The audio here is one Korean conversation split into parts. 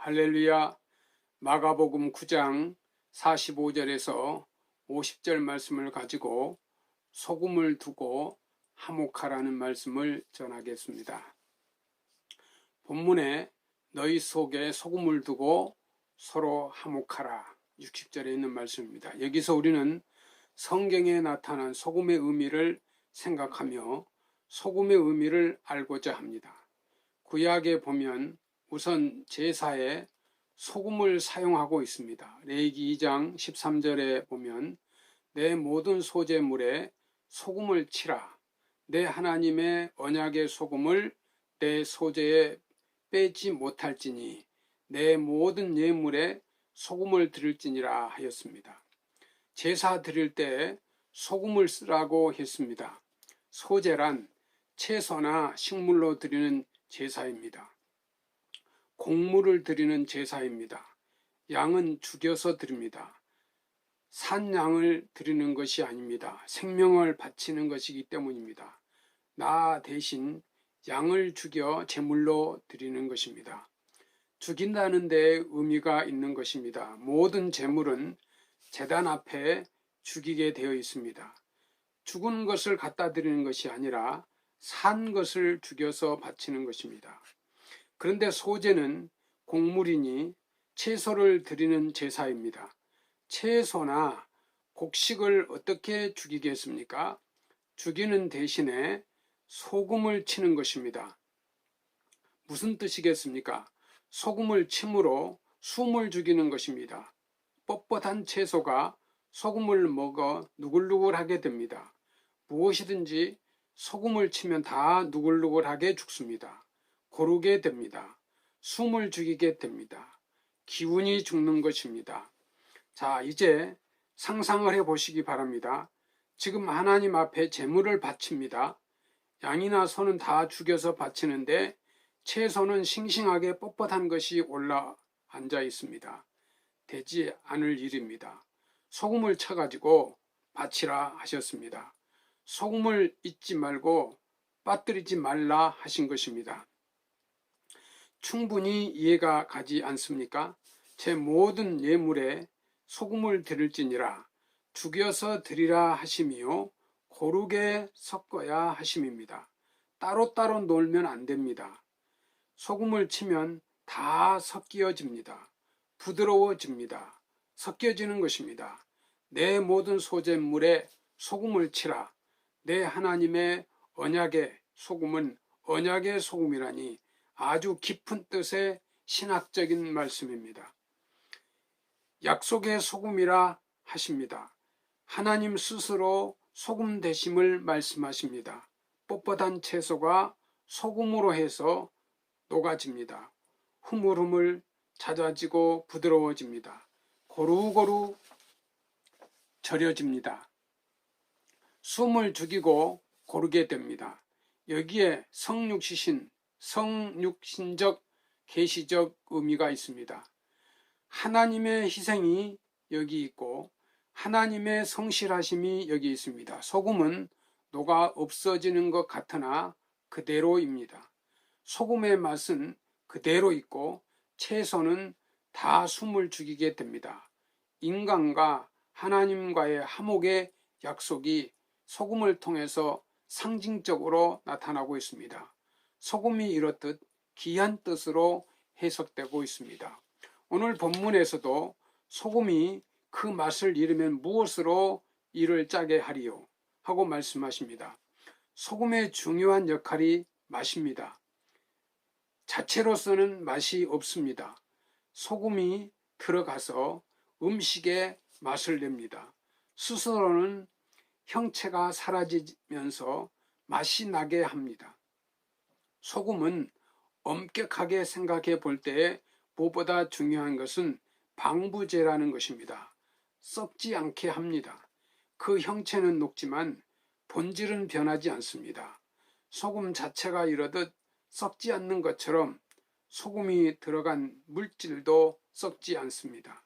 할렐루야. 마가복음 9장 45절에서 50절 말씀을 가지고 소금을 두고 화목하라는 말씀을 전하겠습니다. 본문에 너희 속에 소금을 두고 서로 화목하라 60절에 있는 말씀입니다. 여기서 우리는 성경에 나타난 소금의 의미를 생각하며 소금의 의미를 알고자 합니다. 구약에 보면 우선 제사에 소금을 사용하고 있습니다. 레위기 2장 13절에 보면 내 모든 소제물에 소금을 치라. 내 하나님의 언약의 소금을 내 소제에 빼지 못할지니 내 모든 예물에 소금을 드릴지니라 하였습니다. 제사 드릴 때 소금을 쓰라고 했습니다. 소제란 채소나 식물로 드리는 제사입니다. 곡물을 드리는 제사입니다. 양은 죽여서 드립니다. 산 양을 드리는 것이 아닙니다. 생명을 바치는 것이기 때문입니다. 나 대신 양을 죽여 제물로 드리는 것입니다. 죽인다는 데 의미가 있는 것입니다. 모든 제물은 제단 앞에 죽이게 되어 있습니다. 죽은 것을 갖다 드리는 것이 아니라 산 것을 죽여서 바치는 것입니다. 그런데 소제는 곡물이니 채소를 드리는 제사입니다. 채소나 곡식을 어떻게 죽이겠습니까? 죽이는 대신에 소금을 치는 것입니다. 무슨 뜻이겠습니까? 소금을 침으로 숨을 죽이는 것입니다. 뻣뻣한 채소가 소금을 먹어 누글누글하게 됩니다. 무엇이든지 소금을 치면 다 누글누글하게 죽습니다. 고르게 됩니다. 숨을 죽이게 됩니다. 기운이 죽는 것입니다. 자, 이제 상상을 해보시기 바랍니다. 지금 하나님 앞에 제물을 바칩니다. 양이나 소는 다 죽여서 바치는데 채소는 싱싱하게 뻣뻣한 것이 올라 앉아 있습니다. 되지 않을 일입니다. 소금을 쳐가지고 바치라 하셨습니다. 소금을 잊지 말고 빠뜨리지 말라 하신 것입니다. 충분히 이해가 가지 않습니까? 제 모든 예물에 소금을 드릴지니라 죽여서 드리라 하심이요 고르게 섞어야 하심입니다. 따로따로 놀면 안 됩니다. 소금을 치면 다 섞여집니다. 부드러워집니다. 섞여지는 것입니다. 내 모든 소재물에 소금을 치라. 내 하나님의 언약의 소금은 언약의 소금이라니 아주 깊은 뜻의 신학적인 말씀입니다. 약속의 소금이라 하십니다. 하나님 스스로 소금 되심을 말씀하십니다. 뻣뻣한 채소가 소금으로 해서 녹아집니다. 흐물흐물 잦아지고 부드러워집니다. 고루고루 절여집니다. 숨을 죽이고 고르게 됩니다. 여기에 성육신적 계시적 의미가 있습니다. 하나님의 희생이 여기 있고 하나님의 성실하심이 여기 있습니다. 소금은 녹아 없어지는 것 같으나 그대로입니다. 소금의 맛은 그대로 있고 채소는 다 숨을 죽이게 됩니다. 인간과 하나님과의 화목의 약속이 소금을 통해서 상징적으로 나타나고 있습니다. 소금이 이렇듯 귀한 뜻으로 해석되고 있습니다. 오늘 본문에서도 소금이 그 맛을 잃으면 무엇으로 이를 짜게 하리요? 하고 말씀하십니다. 소금의 중요한 역할이 맛입니다. 자체로서는 맛이 없습니다. 소금이 들어가서 음식에 맛을 냅니다. 스스로는 형체가 사라지면서 맛이 나게 합니다. 소금은 엄격하게 생각해 볼 때에 무엇보다 중요한 것은 방부제라는 것입니다. 썩지 않게 합니다. 그 형체는 녹지만 본질은 변하지 않습니다. 소금 자체가 이러듯 썩지 않는 것처럼 소금이 들어간 물질도 썩지 않습니다.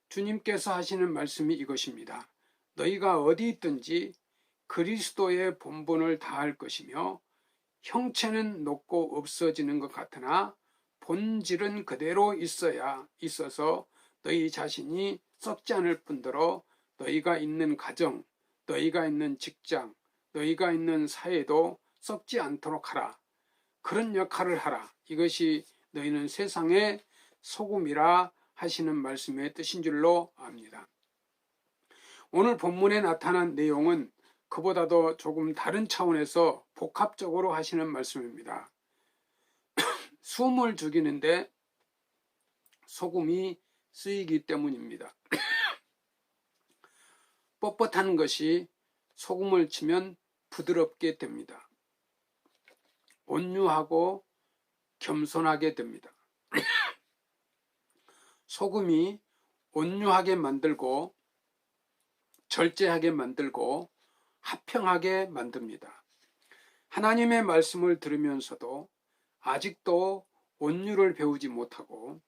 주님께서 하시는 말씀이 이것입니다. 너희가 어디 있든지 그리스도의 본분을 다할 것이며 형체는 녹고 없어지는 것 같으나 본질은 그대로 있어서 너희 자신이 썩지 않을 뿐더러 너희가 있는 가정, 너희가 있는 직장, 너희가 있는 사회도 썩지 않도록 하라. 그런 역할을 하라. 이것이 너희는 세상의 소금이라 하시는 말씀의 뜻인 줄로 압니다. 오늘 본문에 나타난 내용은 그보다도 조금 다른 차원에서 복합적으로 하시는 말씀입니다. 숨을 죽이는데 소금이 쓰이기 때문입니다. 뻣뻣한 것이 소금을 치면 부드럽게 됩니다. 온유하고 겸손하게 됩니다. 소금이 온유하게 만들고 절제하게 만들고 화평하게 만듭니다. 하나님의 말씀을 들으면서도 아직도 온유를 배우지 못하고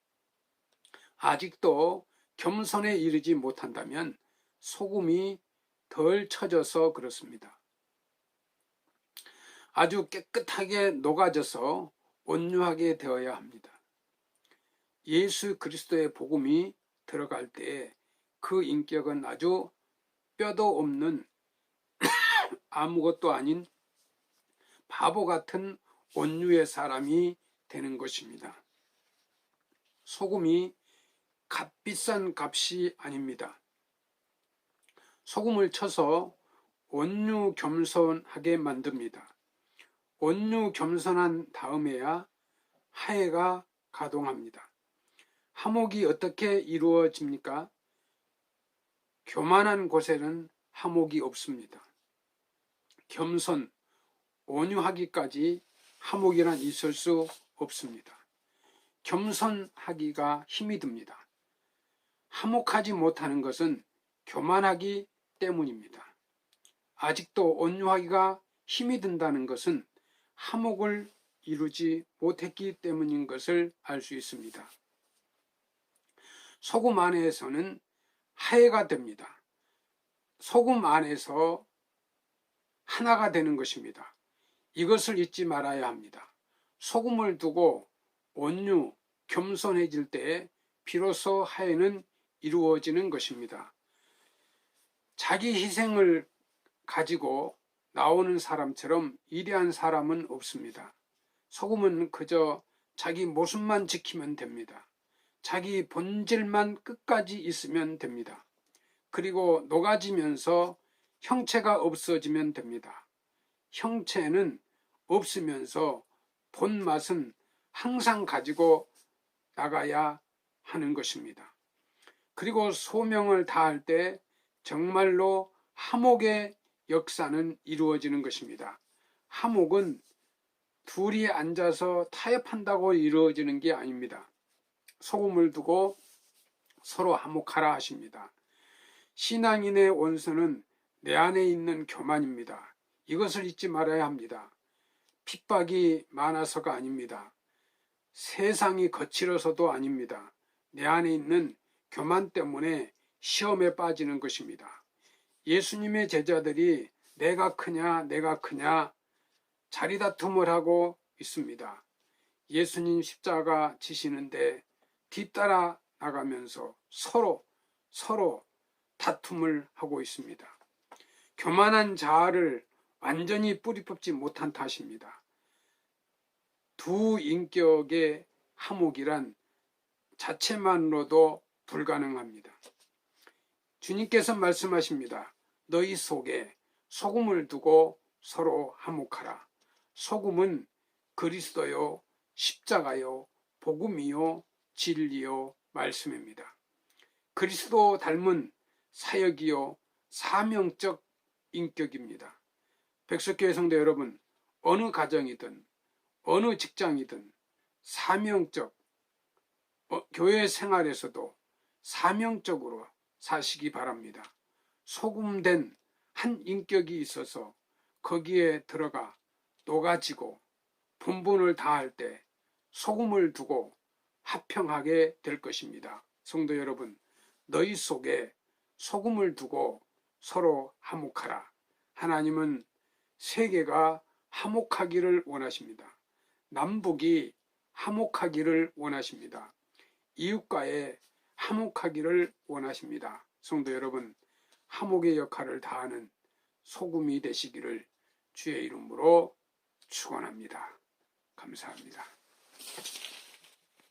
아직도 겸손에 이르지 못한다면 소금이 덜 쳐져서 그렇습니다. 아주 깨끗하게 녹아져서 온유하게 되어야 합니다. 예수 그리스도의 복음이 들어갈 때 그 인격은 아주 뼈도 없는 아무것도 아닌 바보 같은 온유의 사람이 되는 것입니다. 소금이 값비싼 값이 아닙니다. 소금을 쳐서 온유 겸손하게 만듭니다. 온유 겸손한 다음에야 화해가 가동합니다. 화목이 어떻게 이루어집니까? 교만한 곳에는 화목이 없습니다. 겸손, 온유하기까지 화목이란 있을 수 없습니다. 겸손하기가 힘이 듭니다. 화목하지 못하는 것은 교만하기 때문입니다. 아직도 온유하기가 힘이 든다는 것은 화목을 이루지 못했기 때문인 것을 알 수 있습니다. 소금 안에서는 화해가 됩니다. 소금 안에서 하나가 되는 것입니다. 이것을 잊지 말아야 합니다. 소금을 두고 온유, 겸손해질 때에 비로소 화해는 이루어지는 것입니다. 자기 희생을 가지고 나오는 사람처럼 위대한 사람은 없습니다. 소금은 그저 자기 모습만 지키면 됩니다. 자기 본질만 끝까지 있으면 됩니다. 그리고 녹아지면서 형체가 없어지면 됩니다. 형체는 없으면서 본맛은 항상 가지고 나가야 하는 것입니다. 그리고 소명을 다할 때 정말로 화목의 역사는 이루어지는 것입니다. 화목은 둘이 앉아서 타협한다고 이루어지는 게 아닙니다. 소금을 두고 서로 화목하라 하십니다. 신앙인의 원수는 내 안에 있는 교만입니다. 이것을 잊지 말아야 합니다. 핍박이 많아서가 아닙니다. 세상이 거칠어서도 아닙니다. 내 안에 있는 교만 때문에 시험에 빠지는 것입니다. 예수님의 제자들이 내가 크냐 자리다툼을 하고 있습니다. 예수님 십자가 지시는데 뒤따라 나가면서 서로 다툼을 하고 있습니다. 교만한 자아를 완전히 뿌리 뽑지 못한 탓입니다. 두 인격의 화목이란 자체만으로도 불가능합니다. 주님께서 말씀하십니다. 너희 속에 소금을 두고 서로 화목하라. 소금은 그리스도요, 십자가요, 복음이요, 진리요, 말씀입니다. 그리스도 닮은 사역이요, 사명적 인격입니다. 백석교회 성도 여러분, 어느 가정이든 어느 직장이든 사명적, 교회 생활에서도 사명적으로 사시기 바랍니다. 소금된 한 인격이 있어서 거기에 들어가 녹아지고 본분을 다할 때 소금을 두고 화평하게 될 것입니다. 성도 여러분, 너희 속에 소금을 두고 서로 화목하라. 하나님은 세계가 화목하기를 원하십니다. 남북이 화목하기를 원하십니다. 이웃과의 화목하기를 원하십니다. 성도 여러분, 화목의 역할을 다하는 소금이 되시기를 주의 이름으로 축원합니다. 감사합니다.